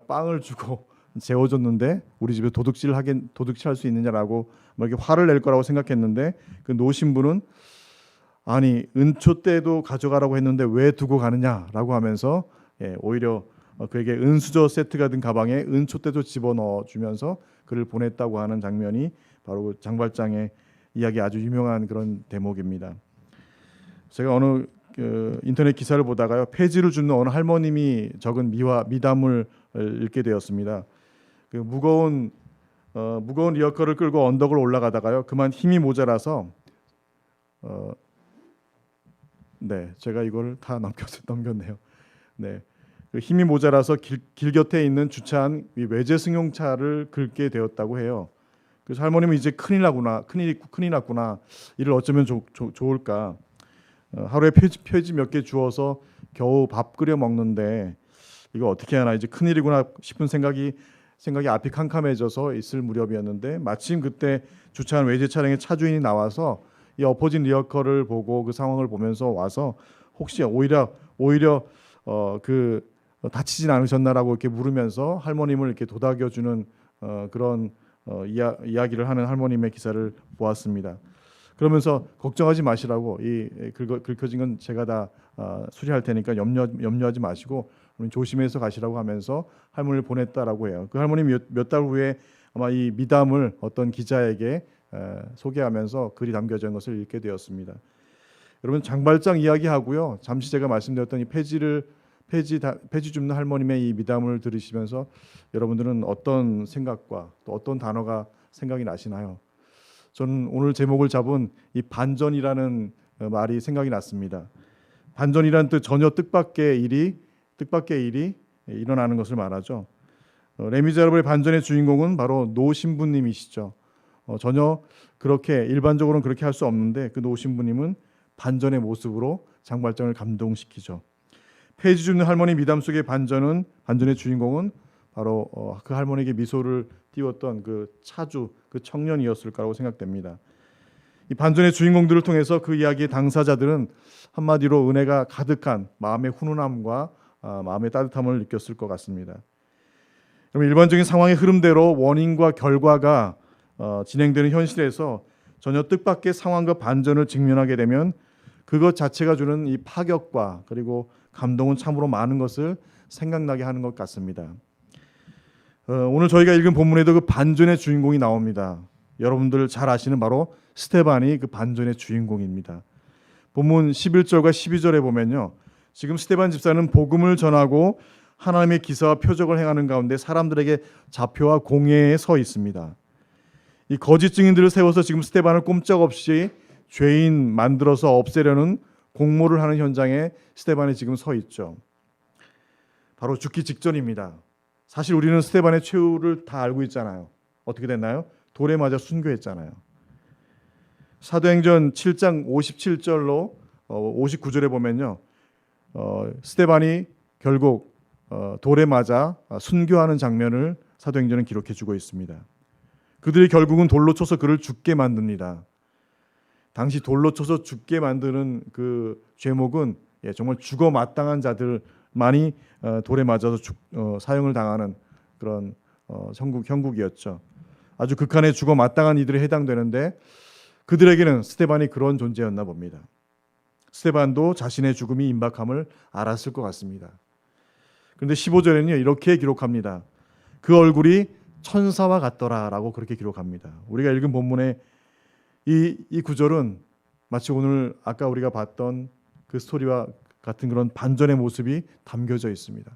빵을 주고 재워줬는데 우리 집에 도둑질할 수 있느냐라고 뭐 이렇게 화를 낼 거라고 생각했는데 그 노신부는 아니 은초대도 가져가라고 했는데 왜 두고 가느냐라고 하면서 오히려 그에게 은수저 세트가 든 가방에 은초대도 집어넣어 주면서 그를 보냈다고 하는 장면이 바로 장발장의 이야기 아주 유명한 그런 대목입니다. 제가 어느 인터넷 기사를 보다가요, 폐지를 주는 어느 할머님이 적은 미담을 읽게 되었습니다. 그 무거운 리어커를 끌고 언덕을 올라가다가요, 그만 힘이 모자라서 제가 이걸 다 넘겼네요. 네, 그 힘이 모자라서 길 곁에 있는 주차한 외제 승용차를 긁게 되었다고 해요. 그래서 할머님은 이제 큰일 났구나. 이를 어쩌면 좋을까. 하루에 표지 몇 개 주어서 겨우 밥 끓여 먹는데 이거 어떻게 하나, 이제 큰일이구나 싶은 생각이 앞이 캄캄해져서 있을 무렵이었는데 마침 그때 주차한 외제 차량의 차주인이 나와서 이 엎어진 리어커를 보고 그 상황을 보면서 와서 혹시 오히려 다치진 않으셨나라고 이렇게 물으면서 할머님을 이렇게 도닥여주는 그런 이야기를 하는 할머님의 기사를 보았습니다. 그러면서 걱정하지 마시라고, 이 긁혀진 건 제가 다 수리할 테니까 염려하지 마시고 조심해서 가시라고 하면서 할머니를 보냈다라고 해요. 그 할머님이 몇 달 후에 아마 이 미담을 어떤 기자에게 소개하면서 글이 담겨져 있는 것을 읽게 되었습니다. 여러분, 장발장 이야기하고요, 잠시 제가 말씀드렸던 이 폐지 줍는 할머님의 이 미담을 들으시면서 여러분들은 어떤 생각과 또 어떤 단어가 생각이 나시나요? 저는 오늘 제목을 잡은 이 반전이라는 말이 생각이 났습니다. 반전이란 뜻, 전혀 뜻밖의 일이 일어나는 것을 말하죠. 레미제라블의 반전의 주인공은 바로 노 신부님이시죠. 전혀 일반적으로는 그렇게 할 수 없는데 그 노 신부님은 반전의 모습으로 장발장을 감동시키죠. 폐지 줍는 할머니 미담 속의 반전의 주인공은 바로 그 할머니에게 미소를 띄웠던 그 차주, 그 청년이었을 거라고 생각됩니다. 이 반전의 주인공들을 통해서 그 이야기의 당사자들은 한마디로 은혜가 가득한 마음의 훈훈함과 마음의 따뜻함을 느꼈을 것 같습니다. 그럼 일반적인 상황의 흐름대로 원인과 결과가 진행되는 현실에서 전혀 뜻밖의 상황과 반전을 직면하게 되면 그것 자체가 주는 이 파격과 그리고 감동은 참으로 많은 것을 생각나게 하는 것 같습니다. 오늘 저희가 읽은 본문에도 그 반전의 주인공이 나옵니다. 여러분들 잘 아시는 바로 스데반이 그 반전의 주인공입니다. 본문 11절과 12절에 보면요, 지금 스데반 집사는 복음을 전하고 하나님의 기사와 표적을 행하는 가운데 사람들에게 자표와 공회에 서 있습니다. 이 거짓 증인들을 세워서 지금 스데반을 꼼짝없이 죄인 만들어서 없애려는 공모를 하는 현장에 스데반이 지금 서 있죠. 바로 죽기 직전입니다. 사실 우리는 스데반의 최후를 다 알고 있잖아요. 어떻게 됐나요? 돌에 맞아 순교했잖아요. 사도행전 7장 57절로 59절에 보면요, 스데반이 결국 돌에 맞아 순교하는 장면을 사도행전은 기록해주고 있습니다. 그들이 결국은 돌로 쳐서 그를 죽게 만듭니다. 당시 돌로 쳐서 죽게 만드는 그 죄목은 정말 죽어 마땅한 자들만이 돌에 맞아서 사형을 당하는 그런 형국이었죠. 아주 극한의 죽어 마땅한 이들에 해당되는데 그들에게는 스데반이 그런 존재였나 봅니다. 스데반도 자신의 죽음이 임박함을 알았을 것 같습니다. 그런데 15절에는요, 이렇게 기록합니다. 그 얼굴이 천사와 같더라라고 그렇게 기록합니다. 우리가 읽은 본문의 이 구절은 마치 오늘 아까 우리가 봤던 그 스토리와 같은 그런 반전의 모습이 담겨져 있습니다.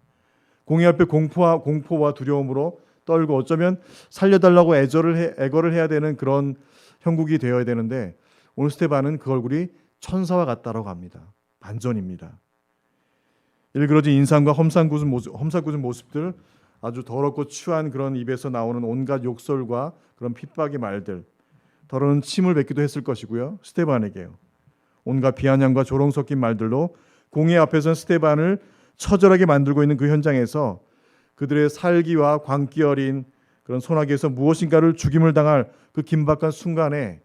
공의 앞에 공포와 두려움으로 떨고 어쩌면 살려달라고 애걸을 해야 되는 그런 형국이 되어야 되는데 오늘 스데반은 그 얼굴이 천사와 같다라고 합니다. 반전입니다. 일그러진 인상과 험사궂은 모습들, 아주 더럽고 추한 그런 입에서 나오는 온갖 욕설과 그런 핍박의 말들, 더러운 침을 뱉기도 했을 것이고요. 스데반에게요. 온갖 비아냥과 조롱 섞인 말들로 공의 앞에서는 스데반을 처절하게 만들고 있는 그 현장에서 그들의 살기와 광기 어린 그런 소나기에서 무엇인가를 죽임을 당할 그 긴박한 순간에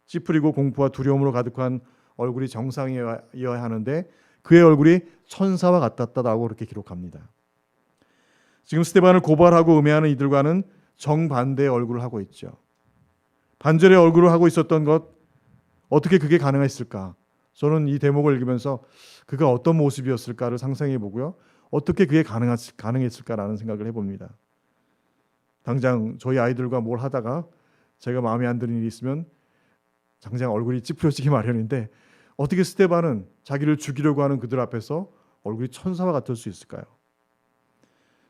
찌푸리고 공포와 두려움으로 가득한 얼굴이 정상이어야 하는데 그의 얼굴이 천사와 같았다고 그렇게 기록합니다. 지금 스데반을 고발하고 음해하는 이들과는 정반대의 얼굴을 하고 있죠. 반전의 얼굴을 하고 있었던 것, 어떻게 그게 가능했을까? 저는 이 대목을 읽으면서 그가 어떤 모습이었을까를 상상해 보고요. 어떻게 그게 가능했을까라는 생각을 해봅니다. 당장 저희 아이들과 뭘 하다가 제가 마음에 안 드는 일이 있으면 당장 얼굴이 찌푸려지기 마련인데 어떻게 스데반은 자기를 죽이려고 하는 그들 앞에서 얼굴이 천사와 같을 수 있을까요?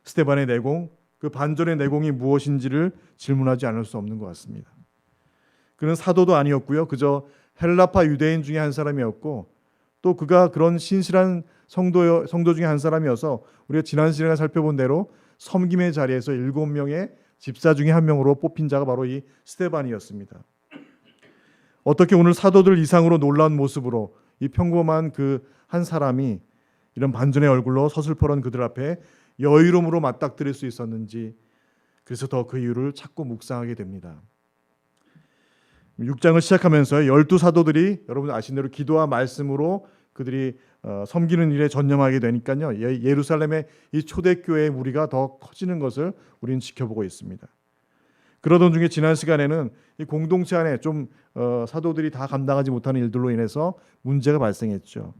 스데반의 내공, 그 반전의 내공이 무엇인지를 질문하지 않을 수 없는 것 같습니다. 그는 사도도 아니었고요. 그저 헬라파 유대인 중에 한 사람이었고 또 그가 그런 신실한 성도 중에 한 사람이어서 우리가 지난 시간에 살펴본 대로 섬김의 자리에서 7명의 집사 중에 한 명으로 뽑힌 자가 바로 이 스데반이었습니다. 어떻게 오늘 사도들 이상으로 놀라운 모습으로 이 평범한 그 한 사람이 이런 반전의 얼굴로 서슬퍼런 그들 앞에 여유로움으로 맞닥뜨릴 수 있었는지, 그래서 더 그 이유를 찾고 묵상하게 됩니다. 6장을 시작하면서 12사도들이 여러분 아신 대로 기도와 말씀으로 그들이 섬기는 일에 전념하게 되니까요. 예루살렘의 이 초대교회의 무리가 더 커지는 것을 우리는 지켜보고 있습니다. 그러던 중에 지난 시간에는 이 공동체 안에 좀 사도들이 다 감당하지 못하는 일들로 인해서 문제가 발생했죠.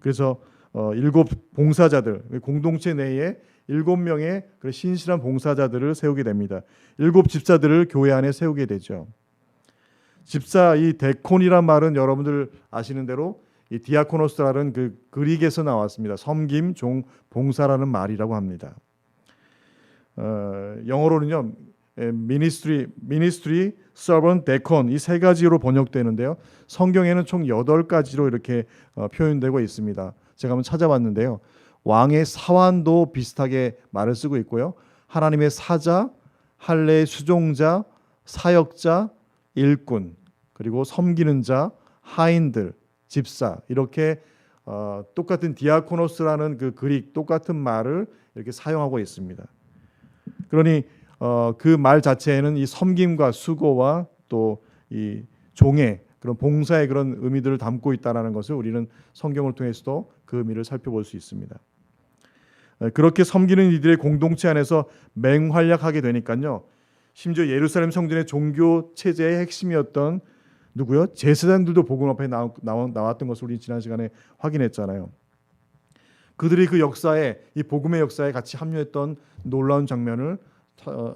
그래서 7 봉사자들, 공동체 내에 7명의 신실한 봉사자들을 세우게 됩니다. 7 집사들을 교회 안에 세우게 되죠. 집사, 이 데콘이란 말은 여러분들 아시는 대로 이 디아코노스라는 그 그릭에서 나왔습니다. 섬김, 종, 봉사라는 말이라고 합니다. 영어로는요, ministry, servant, deacon 이 세 가지로 번역되는데요. 성경에는 총 8가지로 이렇게 표현되고 있습니다. 제가 한번 찾아봤는데요. 왕의 사환도 비슷하게 말을 쓰고 있고요. 하나님의 사자, 할례의 수종자, 사역자, 일꾼, 그리고 섬기는 자, 하인들, 집사, 이렇게 똑같은 디아코노스라는 그 그릭 똑같은 말을 이렇게 사용하고 있습니다. 그러니 그 말 자체에는 이 섬김과 수고와 또 이 종의 그런 봉사의 그런 의미들을 담고 있다는 것을 우리는 성경을 통해서도 그 의미를 살펴볼 수 있습니다. 그렇게 섬기는 이들의 공동체 안에서 맹활약하게 되니까요. 심지어 예루살렘 성전의 종교 체제의 핵심이었던 누구요? 제사장들도 복음 앞에 나왔던 것을 우리 지난 시간에 확인했잖아요. 그들이 그 역사에, 이 복음의 역사에 같이 합류했던 놀라운 장면을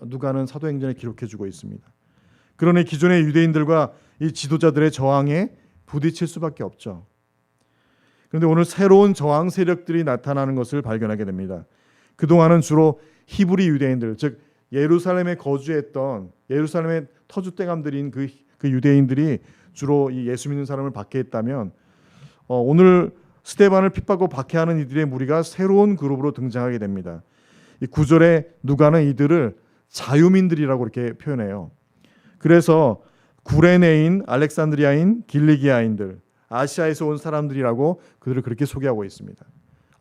누가는 사도행전에 기록해주고 있습니다. 그러니 기존의 유대인들과 이 지도자들의 저항에 부딪힐 수밖에 없죠. 그런데 오늘 새로운 저항 세력들이 나타나는 것을 발견하게 됩니다. 그동안은 주로 히브리 유대인들, 즉 예루살렘에 거주했던 예루살렘의 터줏대감들인 그 유대인들이 주로 이 예수 믿는 사람을 박해했다면 오늘 스데반을 핍박하고 박해하는 이들의 무리가 새로운 그룹으로 등장하게 됩니다. 이 9절에 누가는 이들을 자유민들이라고 이렇게 표현해요. 그래서 구레네인, 알렉산드리아인, 길리기아인들, 아시아에서 온 사람들이라고 그들을 그렇게 소개하고 있습니다.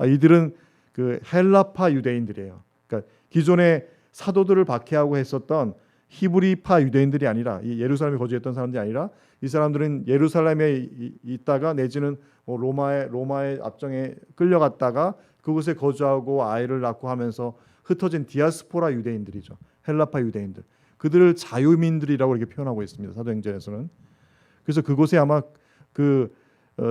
이들은 그 헬라파 유대인들이에요. 그러니까 기존에 사도들을 박해하고 했었던 히브리파 유대인들이 아니라, 이 예루살렘에 거주했던 사람들이 아니라, 이 사람들은 예루살렘에 있다가 내지는 로마의 압정에 끌려갔다가 그곳에 거주하고 아이를 낳고 하면서 흩어진 디아스포라 유대인들이죠. 헬라파 유대인들. 그들을 자유민들이라고 이렇게 표현하고 있습니다. 사도행전에서는. 그래서 그곳에 아마 그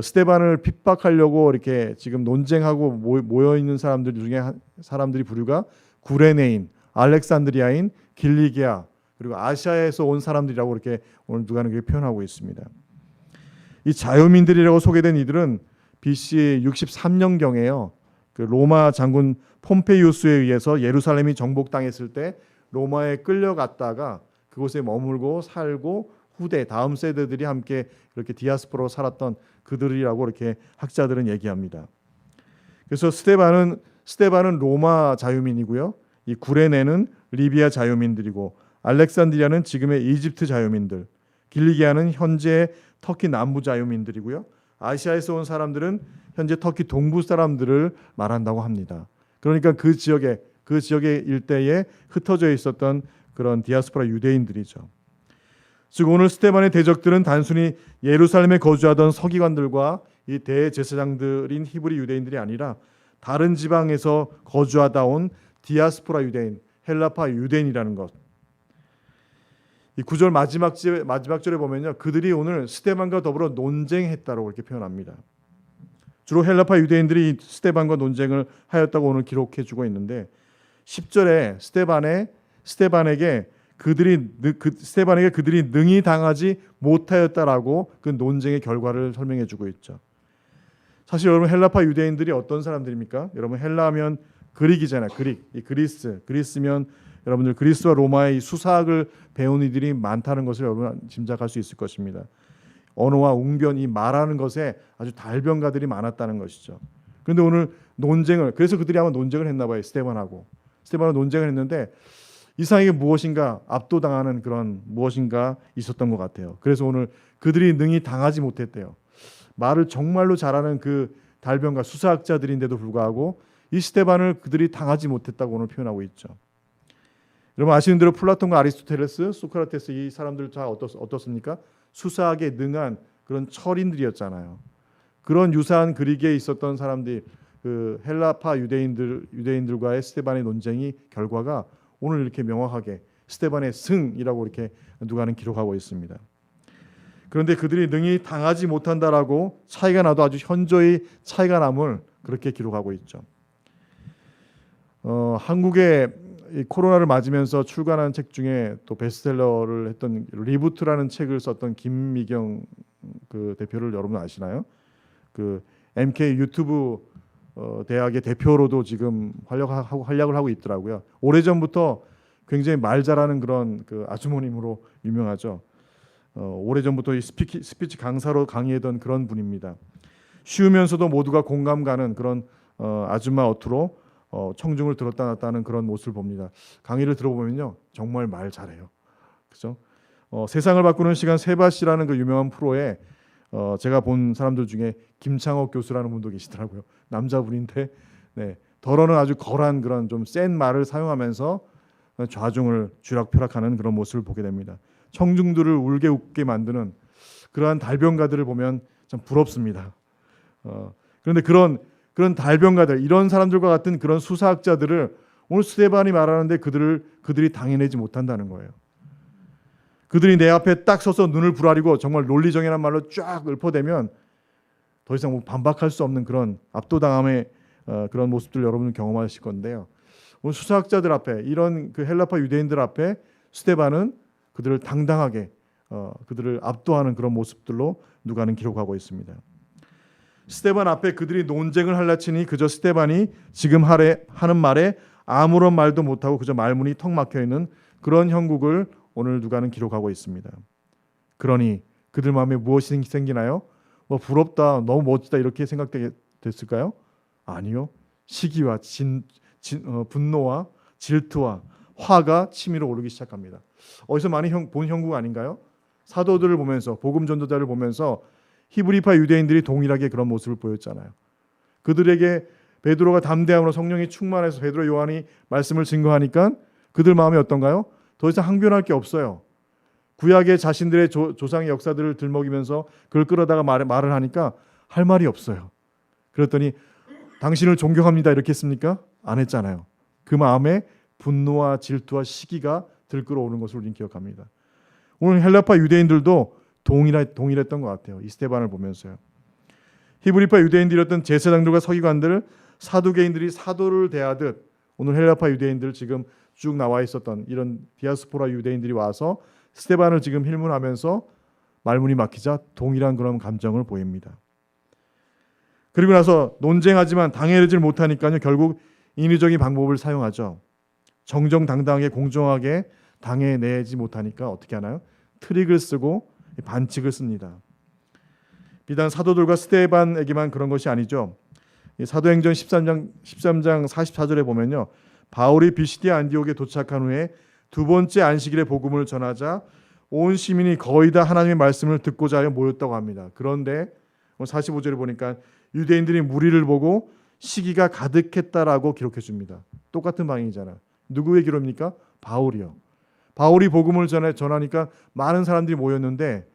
스데반을 핍박하려고 이렇게 지금 논쟁하고 모여 있는 사람들 중에 사람들이 부류가 구레네인, 알렉산드리아인, 길리기아, 그리고 아시아에서 온 사람들이라고 이렇게 오늘 누가는 그렇게 표현하고 있습니다. 이 자유민들이라고 소개된 이들은 BC 63년경에요. 그 로마 장군 폼페이우스에 의해서 예루살렘이 정복당했을 때 로마에 끌려갔다가 그곳에 머물고 살고 후대 다음 세대들이 함께 이렇게 디아스포라로 살았던 그들이라고 이렇게 학자들은 얘기합니다. 그래서 스데반은 로마 자유민이고요. 이 구레네는 리비아 자유민들이고, 알렉산드리아는 지금의 이집트 자유민들, 길리기아는 현재 터키 남부 자유민들이고요. 아시아에서 온 사람들은 현재 터키 동부 사람들을 말한다고 합니다. 그러니까 그 지역의 일대에 흩어져 있었던 그런 디아스포라 유대인들이죠. 즉 오늘 스데반의 대적들은 단순히 예루살렘에 거주하던 서기관들과 이 대제사장들인 히브리 유대인들이 아니라 다른 지방에서 거주하다 온 디아스포라 유대인, 헬라파 유대인이라는 것. 이 9절 마지막 절에 보면요, 그들이 오늘 스데반과 더불어 논쟁했다고 이렇게 표현합니다. 주로 헬라파 유대인들이 스데반과 논쟁을 하였다고 오늘 기록해주고 있는데 10절에 스데반에게 그들이 능히 당하지 못하였다라고 그 논쟁의 결과를 설명해주고 있죠. 사실 여러분, 헬라파 유대인들이 어떤 사람들입니까? 여러분, 헬라하면 그릭이잖아요. 그리스면 여러분들 그리스와 로마의 수사학을 배운 이들이 많다는 것을 여러분 짐작할 수 있을 것입니다. 언어와 웅변, 이 말하는 것에 아주 달변가들이 많았다는 것이죠. 그런데 오늘 그래서 그들이 아마 논쟁을 했나 봐요. 스데반하고 논쟁을 했는데 이상하게 무엇인가 압도당하는 그런 무엇인가 있었던 것 같아요. 그래서 오늘 그들이 능히 당하지 못했대요. 말을 정말로 잘하는 그 달변가 수사학자들인데도 불구하고 이 스데반을 그들이 당하지 못했다고 오늘 표현하고 있죠. 여러분 아시는 대로 플라톤과 아리스토텔레스, 소크라테스 이 사람들 다 어떻습니까? 수사학에 능한 그런 철인들이었잖아요. 그런 유사한 그릭에 있었던 사람들이 그 헬라파 유대인들과의 스데반의 논쟁이 결과가 오늘 이렇게 명확하게 스데반의 승이라고 이렇게 누가는 기록하고 있습니다. 그런데 그들이 능히 당하지 못한다라고 차이가 나도 아주 현저히 차이가 남을 그렇게 기록하고 있죠. 한국에 이 코로나를 맞으면서 출간한 책 중에 또 베스트셀러를 했던 리부트라는 책을 썼던 김미경 그 대표를 여러분 아시나요? 그 MK 유튜브 대학의 대표로도 지금 활약을 하고 있더라고요. 오래전부터 굉장히 말 잘하는 그런 그 아주머님으로 유명하죠. 오래전부터 이 스피치 강사로 강의하던 그런 분입니다. 쉬우면서도 모두가 공감 가는 그런 아줌마 어투로 청중을 들었다 놨다 하는 그런 모습을 봅니다. 강의를 들어보면요, 정말 말 잘해요. 그죠? 세상을 바꾸는 시간 세바시라는 그 유명한 프로에 제가 본 사람들 중에 김창옥 교수라는 분도 계시더라고요. 남자분인데, 네, 덜어는 아주 거란 그런 좀 센 말을 사용하면서 좌중을 쥐락펴락하는 그런 모습을 보게 됩니다. 청중들을 울게 웃게 만드는 그러한 달변가들을 보면 참 부럽습니다. 그런데 그런 달변가들, 이런 사람들과 같은 그런 수사학자들을 오늘 스데반이 말하는데 그들이 당해내지 못한다는 거예요. 그들이 내 앞에 딱 서서 눈을 부라리고 정말 논리정연한 말로 쫙 읊어대면 더 이상 반박할 수 없는 그런 압도당함의 그런 모습들 여러분은 경험하실 건데요. 오늘 수사학자들 앞에, 이런 그 헬라파 유대인들 앞에 스데반은 그들을 당당하게 그들을 압도하는 그런 모습들로 누가는 기록하고 있습니다. 스데반 앞에 그들이 논쟁을 할라치니 그저 스데반이 지금 하는 말에 아무런 말도 못하고 그저 말문이 턱 막혀 있는 그런 형국을 오늘 누가는 기록하고 있습니다. 그러니 그들 마음에 무엇이 생기나요? 부럽다, 너무 멋지다 이렇게 생각됐을까요? 아니요. 시기와 분노와 질투와 화가 치밀어 오르기 시작합니다. 어디서 많이 본 형국 아닌가요? 사도들을 보면서, 복음 전도자를 보면서 히브리파 유대인들이 동일하게 그런 모습을 보였잖아요. 그들에게 베드로가 담대함으로 성령이 충만해서 베드로 요한이 말씀을 증거하니까 그들 마음이 어떤가요? 더 이상 항변할 게 없어요. 구약의 자신들의 조상의 역사들을 들먹이면서 그걸 끌어다가 말을 하니까 할 말이 없어요. 그랬더니 당신을 존경합니다 이렇게 했습니까? 안 했잖아요. 그 마음에 분노와 질투와 시기가 들끓어오는 것을 우리는 기억합니다. 오늘 헬라파 유대인들도 동일했던 것 같아요. 이 스데반을 보면서요. 히브리파 유대인들이었던 제사장들과 서기관들, 사두개인들이 사도를 대하듯 오늘 헬라파 유대인들 지금 쭉 나와 있었던 이런 디아스포라 유대인들이 와서 스데반을 지금 힐문하면서 말문이 막히자 동일한 그런 감정을 보입니다. 그리고 나서 논쟁하지만 당해내질 못하니까요. 결국 인위적인 방법을 사용하죠. 정정당당하게 공정하게 당해내지 못하니까 어떻게 하나요? 트릭을 쓰고 반칙을 씁니다. 비단 사도들과 스데반에게만 그런 것이 아니죠. 사도행전 13장 44절에 보면요. 바울이 비시디아 안디옥에 도착한 후에 두 번째 안식일의 복음을 전하자 온 시민이 거의 다 하나님의 말씀을 듣고자 하여 모였다고 합니다. 그런데 45절에 보니까 유대인들이 무리를 보고 시기가 가득했다라고 기록해 줍니다. 똑같은 방향이잖아요. 누구의 기록입니까? 바울이요. 바울이 복음을 전하니까 많은 사람들이 모였는데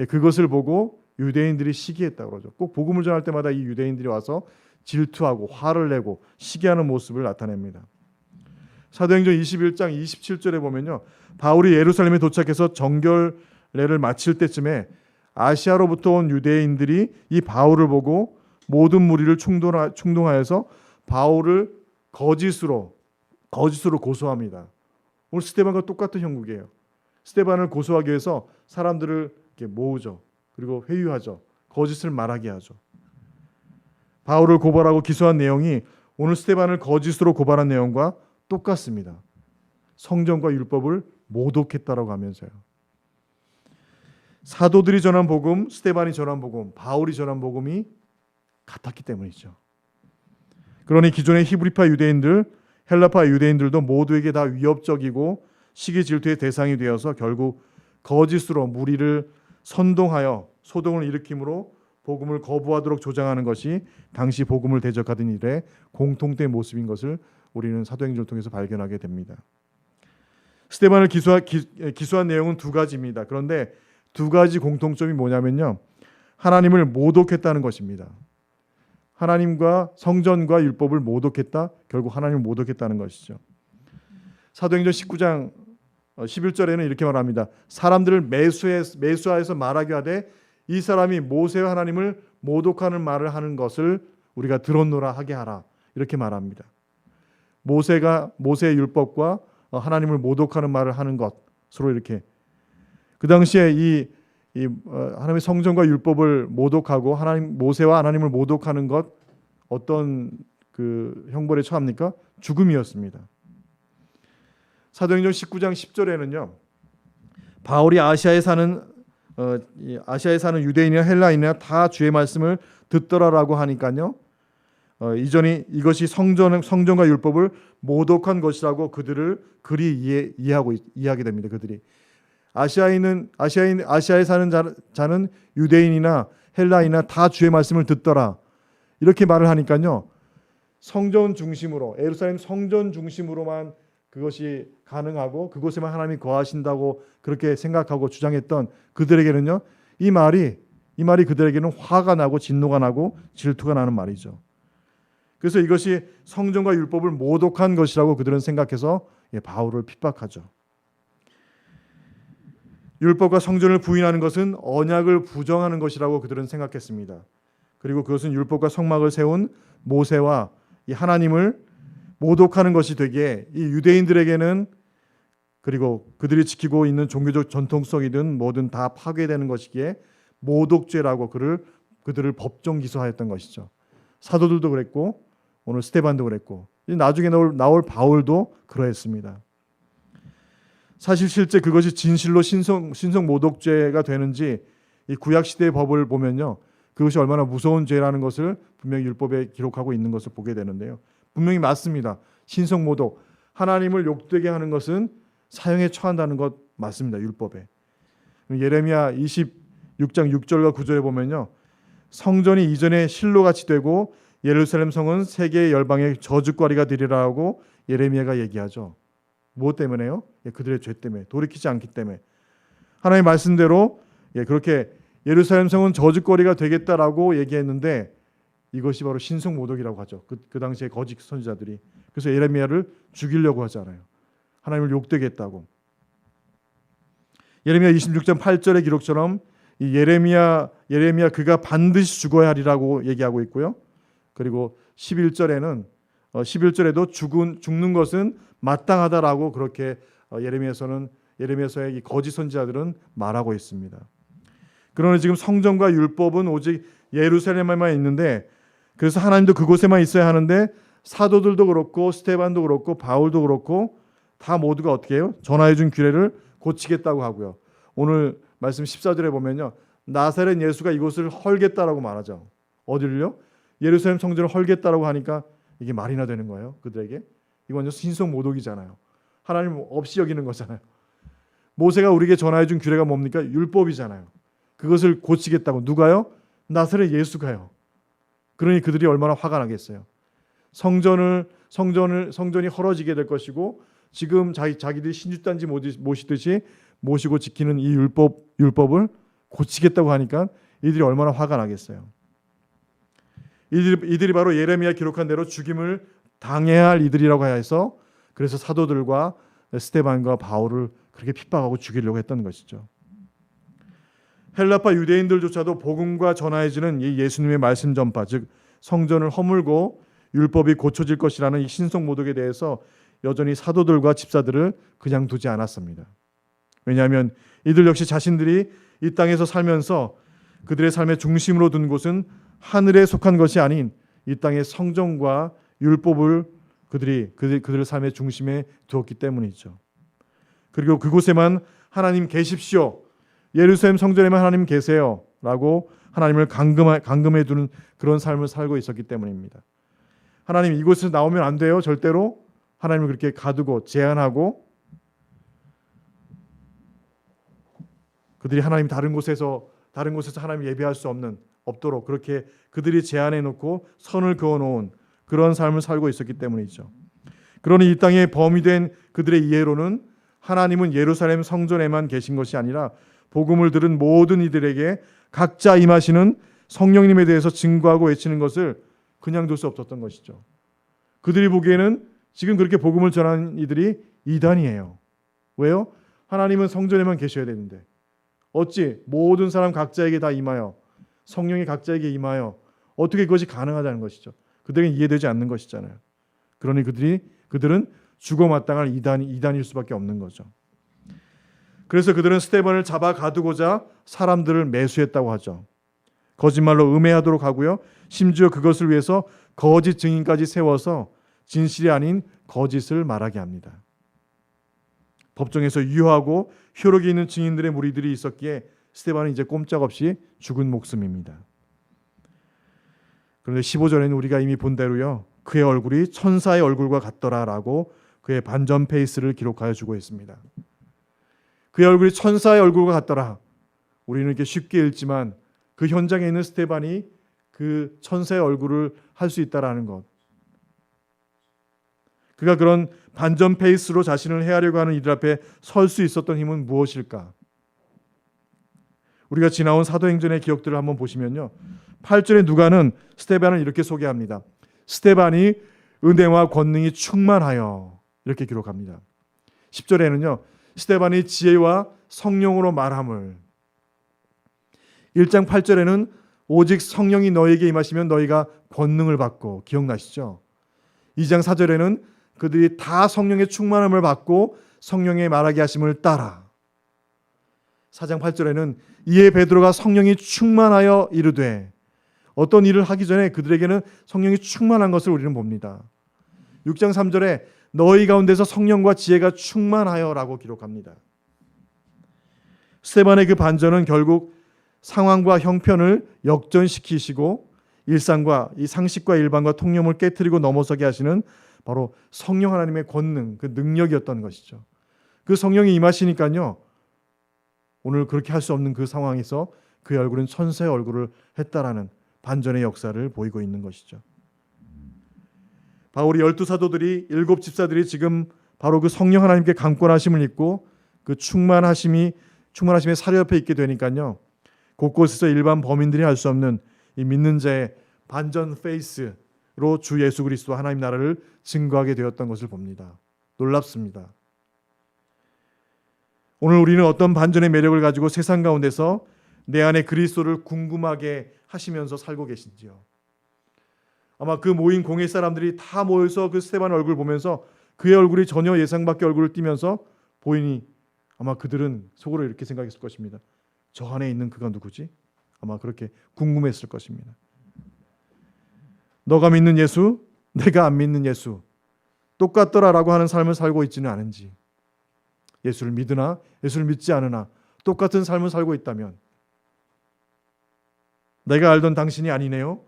그것을 보고 유대인들이 시기했다고 그러죠. 꼭 복음을 전할 때마다 이 유대인들이 와서 질투하고 화를 내고 시기하는 모습을 나타냅니다. 사도행전 21장 27절에 보면요, 바울이 예루살렘에 도착해서 정결례를 마칠 때쯤에 아시아로부터 온 유대인들이 이 바울을 보고 모든 무리를 충동하여서 바울을 거짓으로 고소합니다. 오늘 스데반과 똑같은 형국이에요. 스데반을 고소하기 위해서 사람들을 이렇게 모으죠. 그리고 회유하죠. 거짓을 말하게 하죠. 바울을 고발하고 기소한 내용이 오늘 스데반을 거짓으로 고발한 내용과 똑같습니다. 성전과 율법을 모독했다라고 하면서요. 사도들이 전한 복음, 스데반이 전한 복음, 바울이 전한 복음이 같았기 때문이죠. 그러니 기존의 히브리파 유대인들, 헬라파 유대인들도 모두에게 다 위협적이고 시기 질투의 대상이 되어서 결국 거짓으로 무리를 선동하여 소동을 일으킴으로 복음을 거부하도록 조장하는 것이 당시 복음을 대적하던 일의 공통된 모습인 것을 우리는 사도행전을 통해서 발견하게 됩니다. 스데반을 기소한 내용은 두 가지입니다. 그런데 두 가지 공통점이 뭐냐면요, 하나님을 모독했다는 것입니다. 하나님과 성전과 율법을 모독했다, 결국 하나님을 모독했다는 것이죠. 사도행전 19장 11절에는 이렇게 말합니다. 사람들을 매수하여서 말하게 하되 이 사람이 모세와 하나님을 모독하는 말을 하는 것을 우리가 들었노라 하게 하라, 이렇게 말합니다. 모세의 율법과 하나님을 모독하는 말을 하는 것, 서로 이렇게. 그 당시에 이 하나님의 성전과 율법을 모독하고 모세와 하나님을 모독하는 것, 어떤 그 형벌에 처합니까? 죽음이었습니다. 사도행전 19장 10절에는요, 바울이 아시아에 사는 유대인이나 헬라인이나 다 주의 말씀을 듣더라라고 하니까요, 이것이 성전과 율법을 모독한 것이라고 그들을 그리 이해하게 됩니다. 그들이 아시아에 사는 자는 유대인이나 헬라인이나 다 주의 말씀을 듣더라, 이렇게 말을 하니까요, 성전 중심으로, 예루살렘 성전 중심으로만 그것이 가능하고 그곳에만 하나님이 거하신다고 그렇게 생각하고 주장했던 그들에게는요, 이 말이 그들에게는 화가 나고 진노가 나고 질투가 나는 말이죠. 그래서 이것이 성전과 율법을 모독한 것이라고 그들은 생각해서 바울을 핍박하죠. 율법과 성전을 부인하는 것은 언약을 부정하는 것이라고 그들은 생각했습니다. 그리고 그것은 율법과 성막을 세운 모세와 이 하나님을 모독하는 것이 되기에 이 유대인들에게는, 그리고 그들이 지키고 있는 종교적 전통성이든 뭐든 다 파괴되는 것이기에 모독죄라고 그들을 법정 기소하였던 것이죠. 사도들도 그랬고 오늘 스데반도 그랬고 나중에 나올 바울도 그러했습니다. 사실 실제 그것이 진실로 신성 모독죄가 되는지 이 구약 시대의 법을 보면요, 그것이 얼마나 무서운 죄라는 것을 분명히 율법에 기록하고 있는 것을 보게 되는데요. 분명히 맞습니다. 신성 모독, 하나님을 욕되게 하는 것은 사형에 처한다는 것 맞습니다. 율법에. 예레미야 26장 6절과 9절에 보면요, 성전이 이전에 실로같이 되고 예루살렘 성은 세계의 열방의 저주거리가 되리라고 예레미야가 얘기하죠. 무엇 때문에요? 그들의 죄 때문에, 돌이키지 않기 때문에. 하나님의 말씀대로 그렇게 예루살렘 성은 저주거리가 되겠다라고 얘기했는데 이것이 바로 신성 모독이라고 하죠. 그 당시에 거짓 선지자들이. 그래서 예레미야를 죽이려고 하잖아요. 하나님을 욕되게 했다고. 예레미야 26장 8절의 기록처럼 이 예레미야 그가 반드시 죽어야 하리라고 얘기하고 있고요. 그리고 11절에도 죽는 것은 마땅하다라고 그렇게 예레미야서의 이 거짓 선지자들은 말하고 있습니다. 그러나 지금 성전과 율법은 오직 예루살렘에만 있는데, 그래서 하나님도 그곳에만 있어야 하는데 사도들도 그렇고 스데반도 그렇고 바울도 그렇고 다 모두가 어떻게 해요? 전하여 준 규례를 고치겠다고 하고요. 오늘 말씀 14절에 보면요, 나사렛 예수가 이곳을 헐겠다라고 말하죠. 어디를요? 예루살렘 성전을 헐겠다라고 하니까 이게 말이나 되는 거예요. 그들에게. 이건 완전 신성 모독이잖아요. 하나님 없이 여기는 거잖아요. 모세가 우리에게 전하여 준 규례가 뭡니까? 율법이잖아요. 그것을 고치겠다고. 누가요? 나사렛 예수가요. 그러니 그들이 얼마나 화가 나겠어요. 성전이 헐어지게 될 것이고, 지금 자기들이 신주단지 모시듯이 모시고 지키는 이 율법을 고치겠다고 하니까 이들이 얼마나 화가 나겠어요. 이들이 바로 예레미야 기록한 대로 죽임을 당해야 할 이들이라고 해서 그래서 사도들과 스데반과 바울을 그렇게 핍박하고 죽이려고 했던 것이죠. 헬라파 유대인들조차도 복음과 전하해지는 이 예수님의 말씀 전파, 즉 성전을 허물고 율법이 고쳐질 것이라는 이 신성 모독에 대해서 여전히 사도들과 집사들을 그냥 두지 않았습니다. 왜냐하면 이들 역시 자신들이 이 땅에서 살면서 그들의 삶의 중심으로 둔 곳은 하늘에 속한 것이 아닌 이 땅의 성전과 율법을 그들의 삶의 중심에 두었기 때문이죠. 그리고 그곳에만 하나님 계십시오, 예루살렘 성전에만 하나님 계세요 라고 하나님을 감금해 두는 그런 삶을 살고 있었기 때문입니다. 하나님 이곳에서 나오면 안 돼요, 절대로. 하나님을 그렇게 가두고 제한하고 그들이 하나님 다른 곳에서 하나님 예배할 수 없도록 그렇게 그들이 제한해 놓고 선을 그어 놓은 그런 삶을 살고 있었기 때문이죠. 그러니 이 땅에 범위된 그들의 이해로는 하나님은 예루살렘 성전에만 계신 것이 아니라 복음을 들은 모든 이들에게 각자 임하시는 성령님에 대해서 증거하고 외치는 것을 그냥 둘 수 없었던 것이죠. 그들이 보기에는 지금 그렇게 복음을 전하는 이들이 이단이에요. 왜요? 하나님은 성전에만 계셔야 되는데 어찌 모든 사람 각자에게 다 임하여 성령이 각자에게 임하여 어떻게 그것이 가능하다는 것이죠. 그들에게 이해되지 않는 것이잖아요. 그러니 그들은 죽어 마땅할 이단일 수밖에 없는 거죠. 그래서 그들은 스데반을 잡아 가두고자 사람들을 매수했다고 하죠. 거짓말로 음해하도록 하고요. 심지어 그것을 위해서 거짓 증인까지 세워서 진실이 아닌 거짓을 말하게 합니다. 법정에서 유효하고 효력이 있는 증인들의 무리들이 있었기에 스데반은 이제 꼼짝없이 죽은 목숨입니다. 그런데 15절에는 우리가 이미 본 대로요, 그의 얼굴이 천사의 얼굴과 같더라라고 그의 반전 페이스를 기록하여 주고 있습니다. 그의 얼굴이 천사의 얼굴과 같더라. 우리는 이렇게 쉽게 읽지만 그 현장에 있는 스데반이 그 천사의 얼굴을 할 수 있다라는 것, 그가 그런 반전 페이스로 자신을 해하려고 하는 이들 앞에 설 수 있었던 힘은 무엇일까? 우리가 지나온 사도행전의 기억들을 한번 보시면요, 8절에 누가는 스데반을 이렇게 소개합니다. 스데반이 은혜와 권능이 충만하여, 이렇게 기록합니다. 10절에는요 스데반이 지혜와 성령으로 말함을, 1장 8절에는 오직 성령이 너에게 임하시면 너희가 권능을 받고, 기억나시죠? 2장 4절에는 그들이 다 성령의 충만함을 받고 성령의 말하게 하심을 따라, 4장 8절에는 이에 베드로가 성령이 충만하여 이르되, 어떤 일을 하기 전에 그들에게는 성령이 충만한 것을 우리는 봅니다. 6장 3절에 너희 가운데서 성령과 지혜가 충만하여라고 기록합니다. 스데반의 그 반전은 결국 상황과 형편을 역전시키시고 일상과 이 상식과 일반과 통념을 깨트리고 넘어서게 하시는 바로 성령 하나님의 권능, 그 능력이었던 것이죠. 그 성령이 임하시니까요, 오늘 그렇게 할 수 없는 그 상황에서 그의 얼굴은 천사의 얼굴을 했다라는 반전의 역사를 보이고 있는 것이죠. 바울이 12사도들이 7 집사들이 지금 바로 그 성령 하나님께 강권하심을 입고 그 충만하심의 사료 옆에 있게 되니까요, 곳곳에서 일반 범인들이 할 수 없는 이 믿는 자의 반전 페이스로 주 예수 그리스도 하나님 나라를 증거하게 되었던 것을 봅니다. 놀랍습니다. 오늘 우리는 어떤 반전의 매력을 가지고 세상 가운데서 내 안에 그리스도를 궁금하게 하시면서 살고 계신지요? 아마 그 모인 공회 사람들이 다 모여서 그 스데반 얼굴 보면서 그의 얼굴이 전혀 예상 밖의 얼굴을 띠면서 보이니 아마 그들은 속으로 이렇게 생각했을 것입니다. 저 안에 있는 그가 누구지? 아마 그렇게 궁금했을 것입니다. 너가 믿는 예수, 내가 안 믿는 예수 똑같더라라고 하는 삶을 살고 있지는 않은지, 예수를 믿으나 예수를 믿지 않으나 똑같은 삶을 살고 있다면, 내가 알던 당신이 아니네요.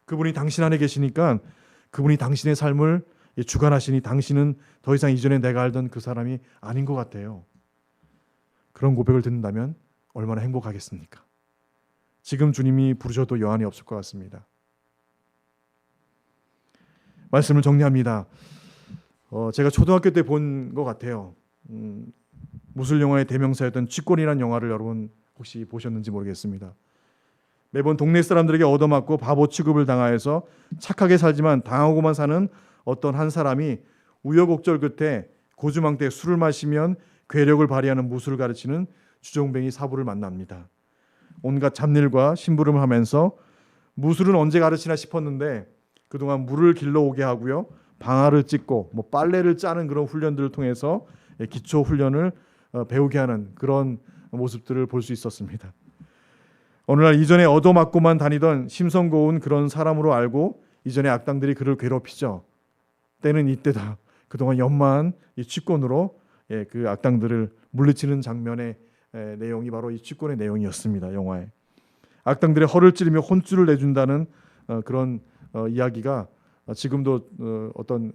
그분이 당신 안에 계시니까 그분이 당신의 삶을 주관하시니 당신은 더 이상 이전에 내가 알던 그 사람이 아닌 것 같아요. 그런 고백을 듣는다면 얼마나 행복하겠습니까? 지금 주님이 부르셔도 여한이 없을 것 같습니다. 말씀을 정리합니다. 제가 초등학교 때 본 것 같아요. 무술 영화의 대명사였던 쥐꼬리라는 영화를 여러분 혹시 보셨는지 모르겠습니다. 매번 동네 사람들에게 얻어맞고 바보 취급을 당하여서 착하게 살지만 당하고만 사는 어떤 한 사람이 우여곡절 끝에 고주망때 술을 마시면 괴력을 발휘하는 무술을 가르치는 주정뱅이 사부를 만납니다. 온갖 잡일과 심부름을 하면서 무술은 언제 가르치나 싶었는데 그동안 물을 길러오게 하고요, 방아를 찢고 빨래를 짜는 그런 훈련들을 통해서 기초 훈련을 배우게 하는 그런 모습들을 볼 수 있었습니다. 어느 날 이전에 얻어맞고만 다니던 심성고운 그런 사람으로 알고 이전에 악당들이 그를 괴롭히죠. 때는 이때다. 그동안 연마한 이 취권으로 그 악당들을 물리치는 장면의 내용이 바로 이 취권의 내용이었습니다. 영화에 악당들의 허를 찌르며 혼쭐을 내준다는 그런 이야기가 지금도 어떤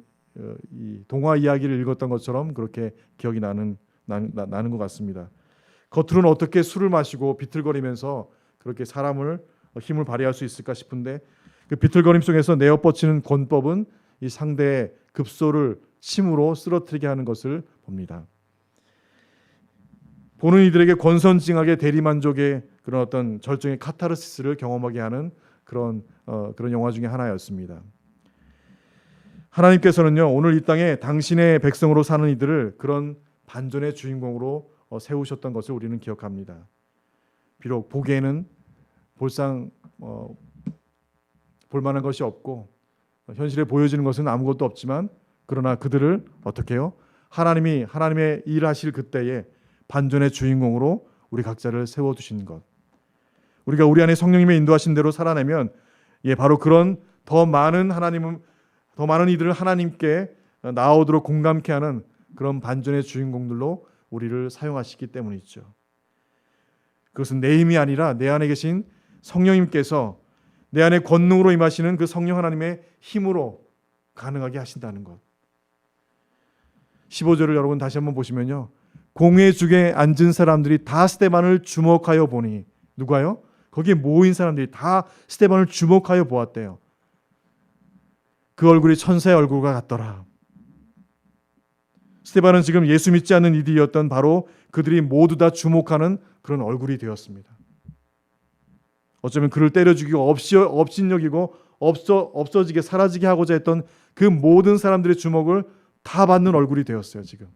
이 동화 이야기를 읽었던 것처럼 그렇게 기억이 나는 것 같습니다. 겉으로는 어떻게 술을 마시고 비틀거리면서 그렇게 사람을 힘을 발휘할 수 있을까 싶은데 그 비틀거림 속에서 내어뻗치는 권법은 이 상대의 급소를 침으로 쓰러뜨리게 하는 것을 봅니다. 보는 이들에게 권선징악의 대리만족의 그런 어떤 절정의 카타르시스를 경험하게 하는 그런 영화 중에 하나였습니다. 하나님께서는요, 오늘 이 땅에 당신의 백성으로 사는 이들을 그런 반전의 주인공으로 세우셨던 것을 우리는 기억합니다. 비록 보기에는 볼상 볼만한 것이 없고 현실에 보여지는 것은 아무것도 없지만 그러나 그들을 어떻게 해요? 하나님의 일하실 그때에 반전의 주인공으로 우리 각자를 세워두신 것, 우리가 우리 안에 성령님의 인도하신 대로 살아내면 바로 그런 더 많은 이들을 하나님께 나아오도록 공감케 하는 그런 반전의 주인공들로 우리를 사용하시기 때문이죠. 그것은 내 힘이 아니라 내 안에 계신 성령님께서 내 안에 권능으로 임하시는 그 성령 하나님의 힘으로 가능하게 하신다는 것. 15절을 여러분 다시 한번 보시면요, 공회중에 앉은 사람들이 다 스데반을 주목하여 보니, 누가요? 거기에 모인 사람들이 다 스데반을 주목하여 보았대요. 그 얼굴이 천사의 얼굴과 같더라. 스데반은 지금 예수 믿지 않는 이들이었던 바로 그들이 모두 다 주목하는 그런 얼굴이 되었습니다. 어쩌면 그를 때려 죽이고 업신여기고 없어지게 사라지게 하고자 했던 그 모든 사람들의 주목을 다 받는 얼굴이 되었어요. 지금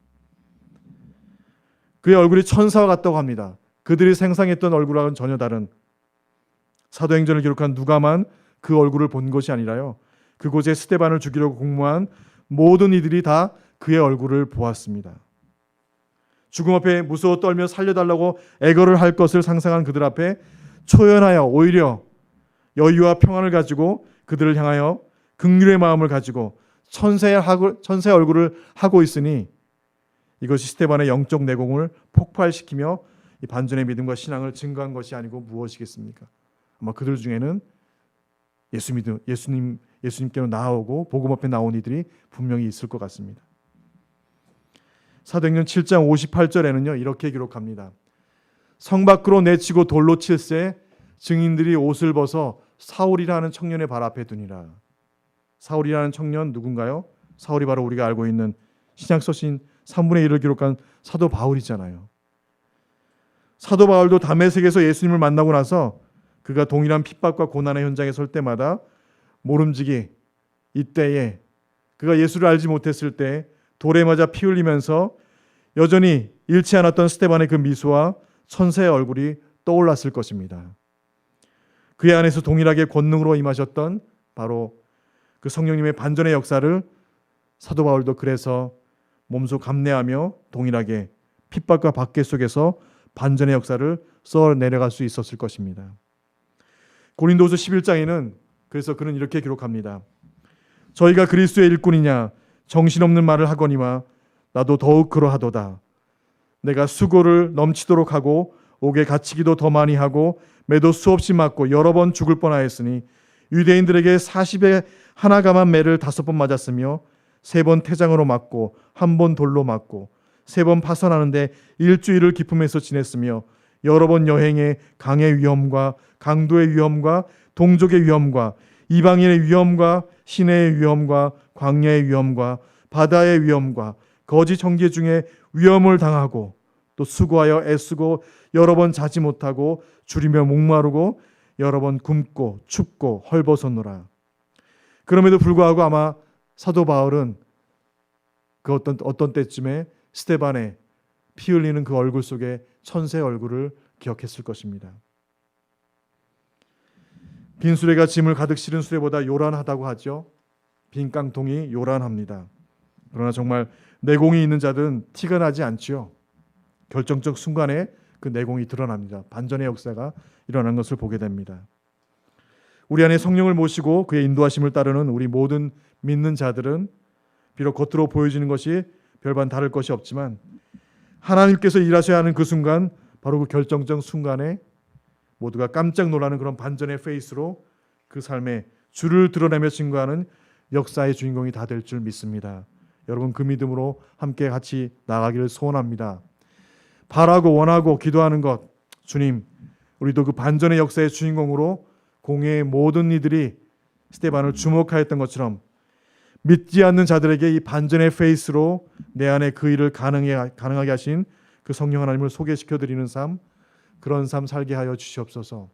그의 얼굴이 천사와 같다고 합니다. 그들이 상상했던 얼굴과는 전혀 다른, 사도행전을 기록한 누가만 그 얼굴을 본 것이 아니라요, 그곳에 스데반을 죽이려고 공모한 모든 이들이 다 그의 얼굴을 보았습니다. 죽음 앞에 무서워 떨며 살려달라고 애걸을 할 것을 상상한 그들 앞에 초연하여 오히려 여유와 평안을 가지고 그들을 향하여 긍휼의 마음을 가지고 천사의 얼굴을 하고 있으니 이것이 스데반의 영적 내공을 폭발시키며 이 반전의 믿음과 신앙을 증거한 것이 아니고 무엇이겠습니까? 아마 그들 중에는 예수님께로 나아오고 복음 앞에 나온 이들이 분명히 있을 것 같습니다. 사도행전 7장 58절에는요 이렇게 기록합니다. 성 밖으로 내치고 돌로 칠새 증인들이 옷을 벗어 사울이라는 청년의 발 앞에 두니라. 사울이라는 청년 누군가요? 사울이 바로 우리가 알고 있는 신약서신 3분의 1을 기록한 사도 바울이잖아요. 사도 바울도 다메섹에서 예수님을 만나고 나서 그가 동일한 핍박과 고난의 현장에 설 때마다 모름지기, 이때에 그가 예수를 알지 못했을 때 돌에 맞아 피 흘리면서 여전히 잃지 않았던 스데반의 그 미소와 천사의 얼굴이 떠올랐을 것입니다. 그의 안에서 동일하게 권능으로 임하셨던 바로 그 성령님의 반전의 역사를 사도 바울도 그래서 몸소 감내하며 동일하게 핍박과 박해 속에서 반전의 역사를 써 내려갈 수 있었을 것입니다. 고린도후서 11장에는 그래서 그는 이렇게 기록합니다. 저희가 그리스도의 일꾼이냐 정신없는 말을 하거니와 나도 더욱 그러하도다. 내가 수고를 넘치도록 하고 옥에 갇히기도 더 많이 하고 매도 수없이 맞고 여러 번 죽을 뻔하였으니 유대인들에게 40에 하나 감한 매를 5번 맞았으며 3번 태장으로 맞고 1번 돌로 맞고 3번 파선하는데 일주일을 기품에서 지냈으며 여러 번 여행에 강의 위험과 강도의 위험과 동족의 위험과 이방인의 위험과 시내의 위험과 광야의 위험과 바다의 위험과 거짓 정죄 중에 위험을 당하고 또 수고하여 애쓰고 여러 번 자지 못하고 줄이며 목마르고 여러 번 굶고 춥고 헐벗었노라. 그럼에도 불구하고 아마 사도 바울은 그 어떤 때쯤에 스데반의 피 흘리는 그 얼굴 속에 천사의 얼굴을 기억했을 것입니다. 빈 수레가 짐을 가득 실은 수레보다 요란하다고 하죠. 빈 깡통이 요란합니다. 그러나 정말 내공이 있는 자들은 티가 나지 않지요. 결정적 순간에 그 내공이 드러납니다. 반전의 역사가 일어난 것을 보게 됩니다. 우리 안에 성령을 모시고 그의 인도하심을 따르는 우리 모든 믿는 자들은 비록 겉으로 보여지는 것이 별반 다를 것이 없지만 하나님께서 일하셔야 하는 그 순간, 바로 그 결정적 순간에 모두가 깜짝 놀라는 그런 반전의 페이스로 그 삶에 주를 드러내며 증거하는 역사의 주인공이 다 될 줄 믿습니다. 여러분, 그 믿음으로 함께 같이 나가기를 소원합니다. 바라고 원하고 기도하는 것, 주님, 우리도 그 반전의 역사의 주인공으로 공회의 모든 이들이 스데반을 주목하였던 것처럼 믿지 않는 자들에게 이 반전의 페이스로 내 안에 그 일을 가능하게 하신 그 성령 하나님을 소개시켜드리는 삶, 그런 삶 살게 하여 주시옵소서.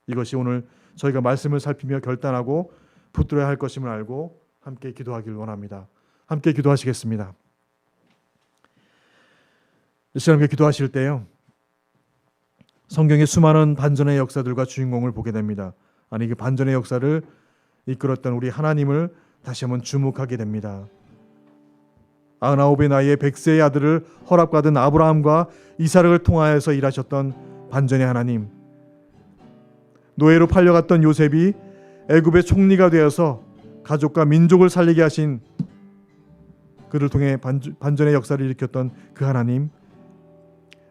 이것이 오늘 저희가 말씀을 살피며 결단하고 붙들어야 할 것임을 알고 함께 기도하길 원합니다. 함께 기도하시겠습니다. 이 시간에 기도하실 때요, 성경의 수많은 반전의 역사들과 주인공을 보게 됩니다. 아니, 그 반전의 역사를 이끌었던 우리 하나님을 다시 한번 주목하게 됩니다. 99의 나이에 100세의 아들을 허락받은 아브라함과 이삭을 통하여서 일하셨던 반전의 하나님, 노예로 팔려갔던 요셉이 애굽의 총리가 되어서 가족과 민족을 살리게 하신, 그를 통해 반전의 역사를 일으켰던 그 하나님,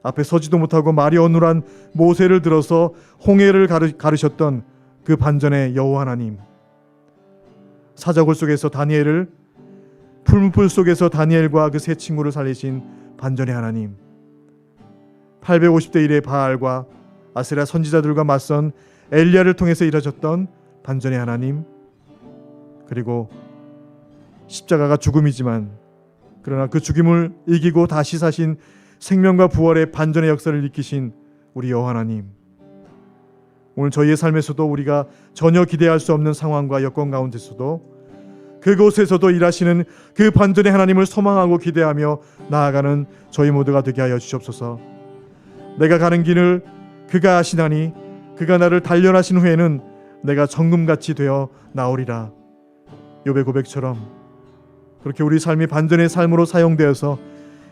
앞에 서지도 못하고 말이 어눌한 모세를 들어서 홍해를 가르셨던 그 반전의 여호와 하나님, 사자굴 속에서 다니엘을, 풀무불 속에서 다니엘과 그 세 친구를 살리신 반전의 하나님, 850대 1의 바알과 아세라 선지자들과 맞선 엘리야를 통해서 일하셨던 반전의 하나님, 그리고 십자가가 죽음이지만 그러나 그 죽음을 이기고 다시 사신 생명과 부활의 반전의 역사를 일으키신 우리 여호와 하나님, 오늘 저희의 삶에서도 우리가 전혀 기대할 수 없는 상황과 여건 가운데서도 그곳에서도 일하시는 그 반전의 하나님을 소망하고 기대하며 나아가는 저희 모두가 되게 하여 주시옵소서. 내가 가는 길을 그가 아시나니 그가 나를 단련하신 후에는 내가 정금같이 되어 나오리라. 욥의 고백처럼 그렇게 우리 삶이 반전의 삶으로 사용되어서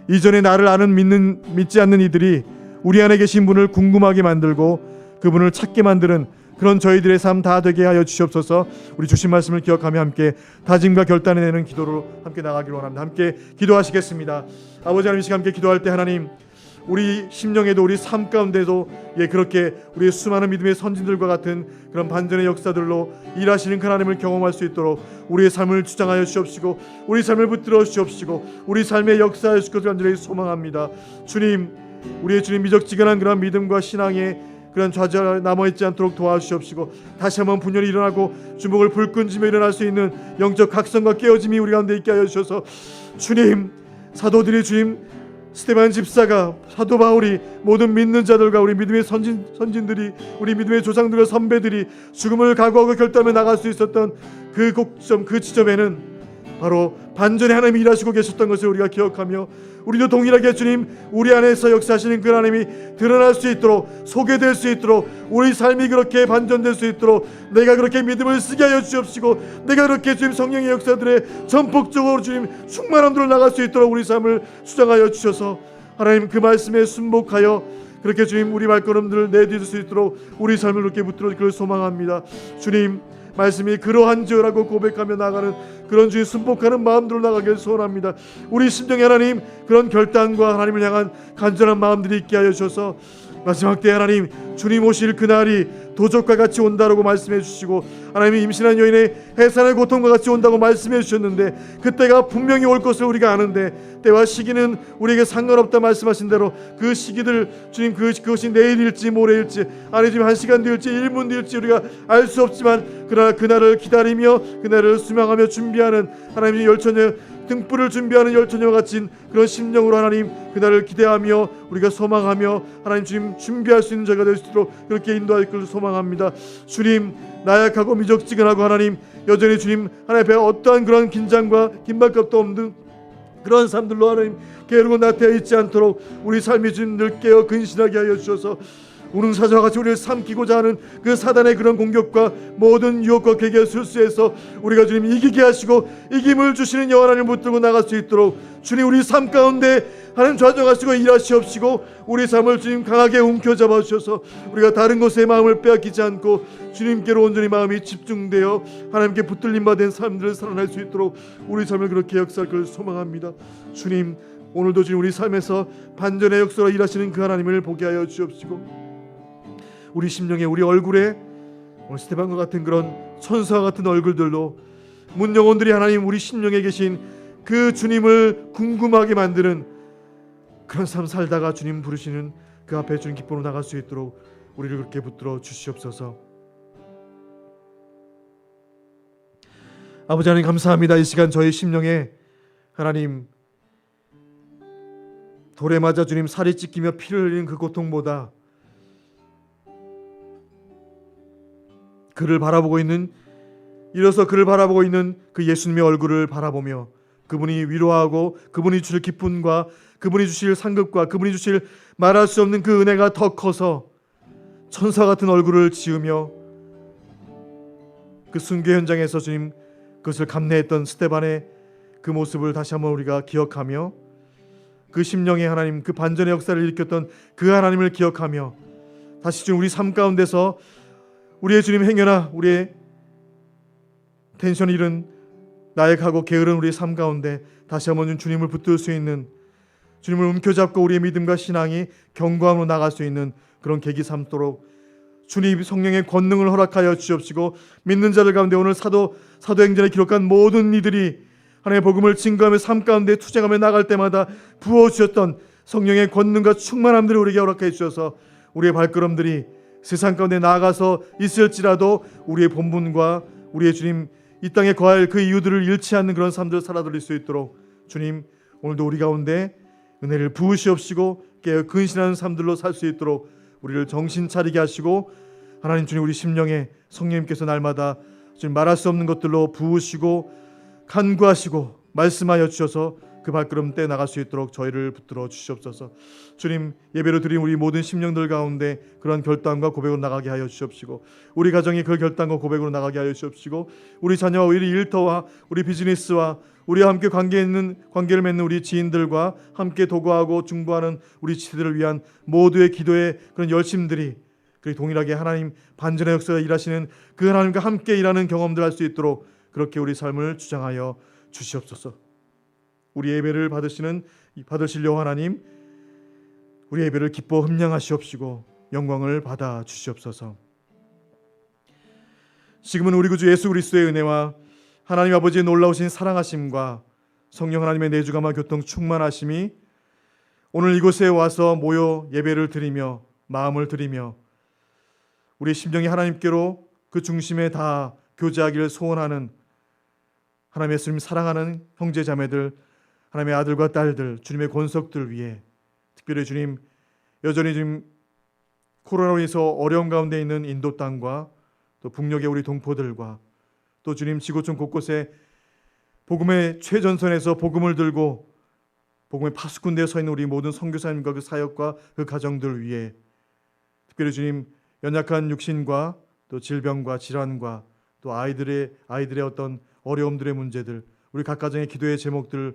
이전에 나를 아는 믿지 않는 이들이 우리 안에 계신 분을 궁금하게 만들고 그분을 찾게 만드는 그런 저희들의 삶 다 되게 하여 주시옵소서. 우리 주신 말씀을 기억하며 함께 다짐과 결단을 내는 기도로 함께 나가기를 원합니다. 함께 기도하시겠습니다. 아버지 하나님, 이 시간 함께 기도할 때 하나님, 우리 심령에도 우리 삶 가운데도 그렇게 우리의 수많은 믿음의 선진들과 같은 그런 반전의 역사들로 일하시는 그 하나님을 경험할 수 있도록 우리의 삶을 주장하여 주시옵시고 우리 삶을 붙들어 주시옵시고 우리 삶의 역사하여 주실 것을 간절히 소망합니다. 주님, 우리의 주님 미적지근한 그런 믿음과 신앙의 그런 좌절 남아있지 않도록 도와주시옵시고 다시 한번 분열이 일어나고 주목을 불끈지며 일어날 수 있는 영적 각성과 깨어짐이 우리 가운데 있게 하여 주셔서, 주님, 사도들이 주님 스데반 집사가, 사도 바울이, 모든 믿는 자들과 우리 믿음의 선진들이, 우리 믿음의 조상들과 선배들이 죽음을 각오하고 결단하며 나갈 수 있었던 그 곡점, 그 지점에는 바로 반전의 하나님이 일하시고 계셨던 것을 우리가 기억하며 우리도 동일하게 주님, 우리 안에서 역사하시는 그 하나님이 드러날 수 있도록, 소개될 수 있도록, 우리 삶이 그렇게 반전될 수 있도록 내가 그렇게 믿음을 쓰게 하여 주옵시고 내가 그렇게 주님 성령의 역사들에 전폭적으로 주님 충만함으로 나갈 수 있도록 우리 삶을 주장하여 주셔서 하나님, 그 말씀에 순복하여 그렇게 주님 우리 발걸음들을 내딛을 수 있도록 우리 삶을 그렇게 붙들어 주기를 소망합니다. 주님, 말씀이 그러한지어라고 고백하며 나가는 그런 주의 순복하는 마음들로 나가길 소원합니다. 우리 심정에 하나님, 그런 결단과 하나님을 향한 간절한 마음들이 있게 하여 주셔서 마지막 때 하나님, 주님 오실 그날이 도적과 같이 온다라고 말씀해 주시고 하나님이 임신한 여인의 해산의 고통과 같이 온다고 말씀해 주셨는데 그때가 분명히 올 것을 우리가 아는데 때와 시기는 우리에게 상관없다 말씀하신 대로 그 시기들 주님, 그것이 내일일지 모레일지 아니지만 1시간 뒤일지 1분 뒤일지 우리가 알 수 없지만 그러나 그날을 기다리며 그날을 수명하며 준비하는 하나님의 열처녀 등불을 준비하는 열처녀와 같은 그런 심령으로 하나님 그날을 기대하며 우리가 소망하며 하나님 주님 준비할 수 있는 자가 될 수 있도록 그렇게 인도할 것을 소망합니다. 주님, 나약하고 미적지근하고 하나님 여전히 주님 하나님 앞에 어떠한 그런 긴장과 긴박감도 없는 그런 삶들로 하나님 게으르고 나태해 있지 않도록 우리 삶이 주님 늘 깨어 근신하게 하여 주셔서 우릉사자와 같이 우리를 삼키고자 하는 그 사단의 그런 공격과 모든 유혹과 계기의 술수에서 우리가 주님 이기게 하시고 이김을 주시는 여호와 하나님을 붙들고 나갈 수 있도록 주님 우리 삶 가운데 하나님 좌정하시고 일하시옵시고 우리 삶을 주님 강하게 움켜잡아 주셔서 우리가 다른 것에 마음을 빼앗기지 않고 주님께로 온전히 마음이 집중되어 하나님께 붙들림 받은 삶들을 살아낼 수 있도록 우리 삶을 그렇게 역사할 것을 소망합니다. 주님 오늘도 주님 우리 삶에서 반전의 역사로 일하시는 그 하나님을 보게 하여 주옵시고 우리 심령에 우리 얼굴에 오늘 스테반과 같은 그런 천사와 같은 얼굴들로 문 영혼들이 하나님 우리 심령에 계신 그 주님을 궁금하게 만드는 그런 삶 살다가 주님 부르시는 그 앞에 주님 기쁨으로 나갈 수 있도록 우리를 그렇게 붙들어 주시옵소서. 아버지 하나님 감사합니다. 이 시간 저희 심령에 하나님 돌에 맞아 주님 살이 찢기며 피를 흘리는 그 고통보다 그를 바라보고 있는 그 예수님의 얼굴을 바라보며 그분이 위로하고 그분이 주실 기쁨과 그분이 주실 상급과 그분이 주실 말할 수 없는 그 은혜가 더 커서 천사 같은 얼굴을 지으며 그 순교 현장에서 주님 그것을 감내했던 스데반의 그 모습을 다시 한번 우리가 기억하며 그 심령에 하나님 그 반전의 역사를 일으켰던 그 하나님을 기억하며 다시 주님 우리 삶 가운데서 우리의 주님 행여나 우리의 텐션이 잃은 나약하고 게으른 우리의 삶 가운데 다시 한번 주님을 붙들 수 있는 주님을 움켜잡고 우리의 믿음과 신앙이 견고함으로 나갈 수 있는 그런 계기 삼도록 주님 성령의 권능을 허락하여 주옵시고 믿는 자들 가운데 오늘 사도행전에 기록한 모든 이들이 하나님의 복음을 증거하며 삶 가운데 투쟁하며 나갈 때마다 부어주셨던 성령의 권능과 충만함들을 우리에게 허락해 주셔서 우리의 발걸음들이 세상 가운데 나아가서 있을지라도 우리의 본분과 우리의 주님 이 땅에 거할 그 이유들을 잃지 않는 그런 삶들을 살아드릴 수 있도록 주님 오늘도 우리 가운데 은혜를 부으시옵시고 깨어 근신하는 삶들로 살 수 있도록 우리를 정신 차리게 하시고 하나님 주님 우리 심령에 성령님께서 날마다 주님 말할 수 없는 것들로 부으시고 간구하시고 말씀하여 주셔서 그 발걸음 떼 나갈 수 있도록 저희를 붙들어 주시옵소서. 주님 예배로 드린 우리 모든 심령들 가운데 그런 결단과 고백으로 나가게 하여 주시옵시고 우리 가정이 그 결단과 고백으로 나가게 하여 주시옵시고 우리 자녀와 우리 일터와 우리 비즈니스와 우리와 함께 관계를 맺는 우리 지인들과 함께 도구하고 중보하는 우리 지체들을 위한 모두의 기도의 그런 열심들이 그리고 동일하게 하나님 반전의 역사에 일하시는 그 하나님과 함께 일하는 경험들 할 수 있도록 그렇게 우리 삶을 주장하여 주시옵소서. 우리 예배를 받으시려 하나님 우리 예배를 기뻐 흠량하시옵시고 영광을 받아 주시옵소서. 지금은 우리 구주 예수 그리스도의 은혜와 하나님 아버지의 놀라우신 사랑하심과 성령 하나님의 내주감과 교통 충만하심이 오늘 이곳에 와서 모여 예배를 드리며 마음을 드리며 우리 심령이 하나님께로 그 중심에 다 교제하기를 소원하는 하나님의 예수님 사랑하는 형제 자매들 하나님의 아들과 딸들 주님의 권속들 위해 특별히 주님 여전히 지금 코로나로 인해서 어려움 가운데 있는 인도 땅과 또 북녘의 우리 동포들과 또 주님 지구촌 곳곳에 복음의 최전선에서 복음을 들고 복음의 파수꾼대에 서 있는 우리 모든 선교사님과 그 사역과 그 가정들 위해 특별히 주님 연약한 육신과 또 질병과 질환과 또 아이들의 어떤 어려움들의 문제들 우리 각 가정의 기도의 제목들을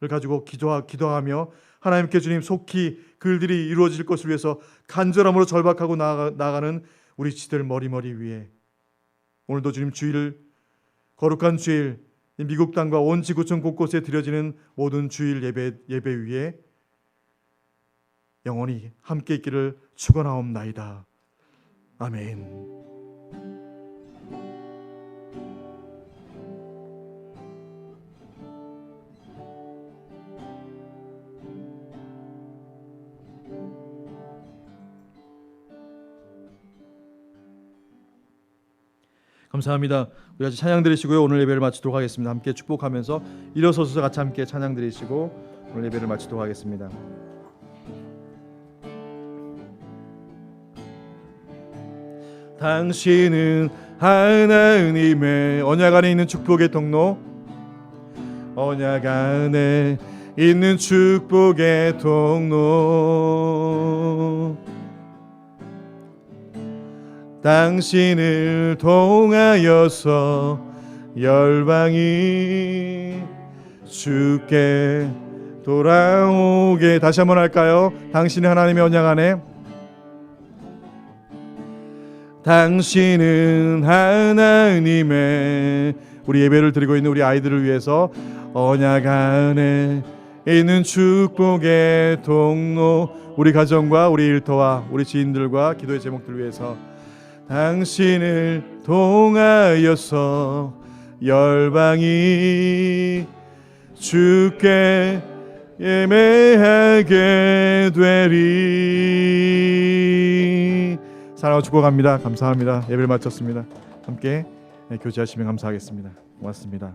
가지고 기도하며 하나님께 주님 속히 그 일들이 이루어질 것을 위해서 간절함으로 절박하고 나아가는 우리 지들 머리머리 위에 오늘도 주님 주일 거룩한 주일 미국 땅과 온 지구촌 곳곳에 드려지는 모든 주일 예배 위에 영원히 함께 있기를 축원하옵나이다. 아멘. 감사합니다. 우리 같이 찬양 드리시고요. 오늘 예배를 마치도록 하겠습니다. 함께 축복하면서 일어서서 같이 함께 찬양 드리시고 오늘 예배를 마치도록 하겠습니다. 당신은 하나님의 언약 안에 있는 축복의 통로, 언약 안에 있는 축복의 통로, 당신을 통하여서 열방이 주께 돌아오게. 다시 한번 할까요? 당신은 하나님의 언약 안에, 당신은 하나님의, 우리 예배를 드리고 있는 우리 아이들을 위해서 언약 안에 있는 축복의 통로, 우리 가정과 우리 일터와 우리 지인들과 기도의 제목들 위해서 당신을 통하여서 열방이 주께 예배하게 되리. 사랑하고 축복합니다. 감사합니다. 예배를 마쳤습니다. 함께 교제하시면 감사하겠습니다. 고맙습니다.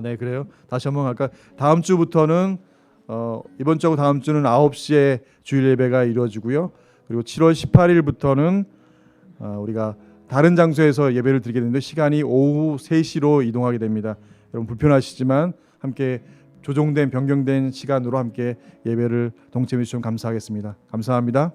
네, 그래요. 다시 한번 할까? 다음 주부터는 이번 주하고 다음 주는 9시에 주일 예배가 이루어지고요. 그리고 7월 18일부터는 우리가 다른 장소에서 예배를 드리게 되는데 시간이 오후 3시로 이동하게 됩니다. 여러분 불편하시지만 함께 조정된 변경된 시간으로 함께 예배를 동참해 주시면 감사하겠습니다. 감사합니다.